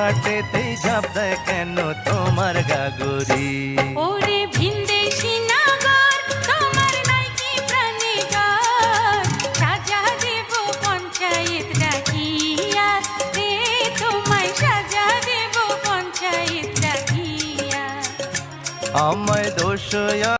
ঘাটেতেই ঝাঁপ দেয় কেন তোমার গাগরি? ওরে ভিনদেশি নাগর তোমার নাই কি প্রাণে ঘর, সাজা দেব পঞ্চায়েত ডাকিয়া রে, তোমায় সাজা দেব পঞ্চায়েত ডাকিয়া। আমায় দোষ